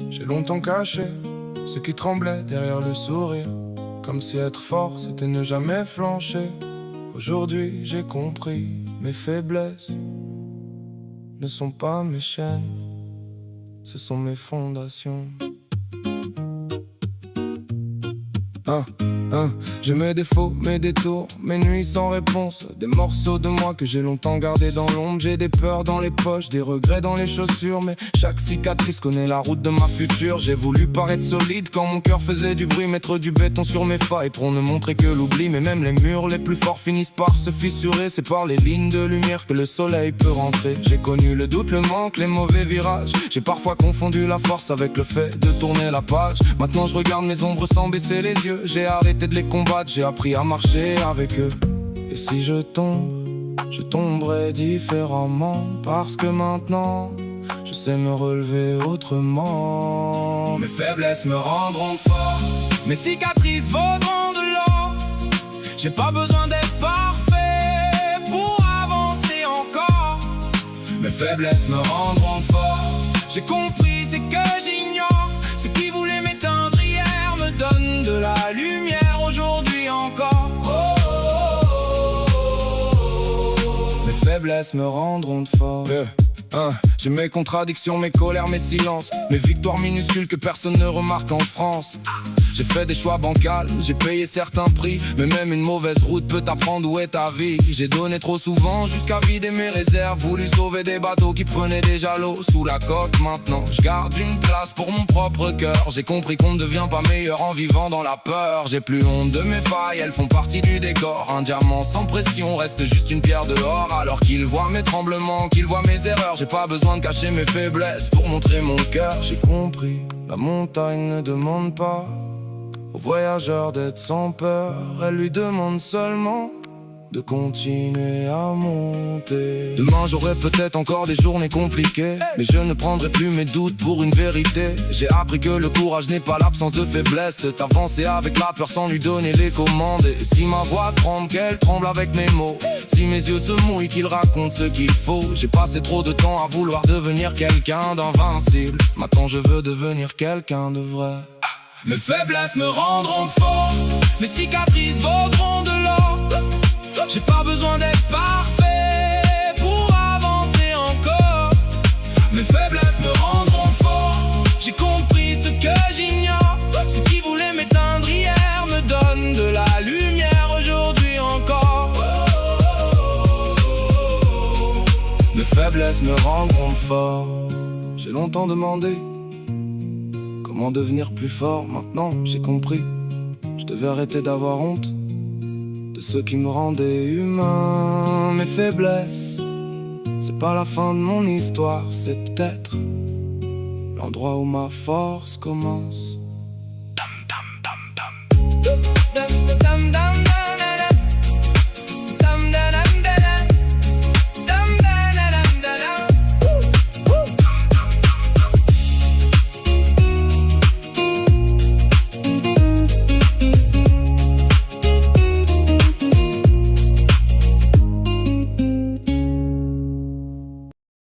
J'ai longtemps caché ce qui tremblait derrière le sourire, comme si être fort c'était ne jamais flancher. Aujourd'hui j'ai compris, mes faiblesses ne sont pas mes chaînes, ce sont mes fondations. J'ai mes défauts, mes détours, mes nuits sans réponse, des morceaux de moi que j'ai longtemps gardés dans l'ombre. J'ai des peurs dans les poches, des regrets dans les chaussures, mais chaque cicatrice connaît la route de ma future. J'ai voulu paraître solide quand mon cœur faisait du bruit, mettre du béton sur mes failles pour ne montrer que l'oubli. Mais même les murs les plus forts finissent par se fissurer, c'est par les lignes de lumière que le soleil peut rentrer. J'ai connu le doute, le manque, les mauvais virages, j'ai parfois confondu la force avec le fait de tourner la page. Maintenant je regarde mes ombres sans baisser les yeux, j'ai arrêté de les combattre, j'ai appris à marcher avec eux. Et si je tombe, je tomberai différemment, parce que maintenant je sais me relever autrement. Mes faiblesses me rendront fort, mes cicatrices vaudront de l'or. J'ai pas besoin d'être parfait pour avancer encore. Mes faiblesses me rendront fort, j'ai compris ce que j'ignore. Ce qui voulait m'éteindre hier me donne de la lumière aujourd'hui encore. Mes faiblesses me rendront fort. J'ai mes contradictions, mes colères, mes silences, mes victoires minuscules que personne ne remarque en France. J'ai fait des choix bancals, j'ai payé certains prix, mais même une mauvaise route peut t'apprendre où est ta vie. J'ai donné trop souvent jusqu'à vider mes réserves, voulu sauver des bateaux qui prenaient déjà l'eau sous la coque. Maintenant je garde une place pour mon propre cœur. J'ai compris qu'on ne devient pas meilleur en vivant dans la peur. J'ai plus honte de mes failles, elles font partie du décor. Un diamant sans pression reste juste une pierre dehors. Alors qu'ils voient mes tremblements, qu'ils voient mes erreurs, j'ai pas besoin de cacher mes faiblesses pour montrer mon cœur. J'ai compris, la montagne ne demande pas au voyageur d'être sans peur, elle lui demande seulement de continuer à monter. Demain j'aurai peut-être encore des journées compliquées, mais je ne prendrai plus mes doutes pour une vérité. J'ai appris que le courage n'est pas l'absence de faiblesse, c'est avancer avec la peur sans lui donner les commandes. Et si ma voix tremble, qu'elle tremble avec mes mots. Si mes yeux se mouillent, qu'ils racontent ce qu'il faut. J'ai passé trop de temps à vouloir devenir quelqu'un d'invincible. Maintenant je veux devenir quelqu'un de vrai. Mes faiblesses me rendront fort, mes cicatrices vaudront de l'or. J'ai pas besoin d'être parfait pour avancer encore. Mes faiblesses me rendront fort, j'ai compris ce que j'ignore. Ce qui voulait m'éteindre hier me donne de la lumière aujourd'hui encore. Mes faiblesses me rendront fort. J'ai longtemps demandé comment devenir plus fort. Maintenant j'ai compris, je devais arrêter d'avoir honte de ce qui me rendait humain. Mes faiblesses, c'est pas la fin de mon histoire, c'est peut-être l'endroit où ma force commence.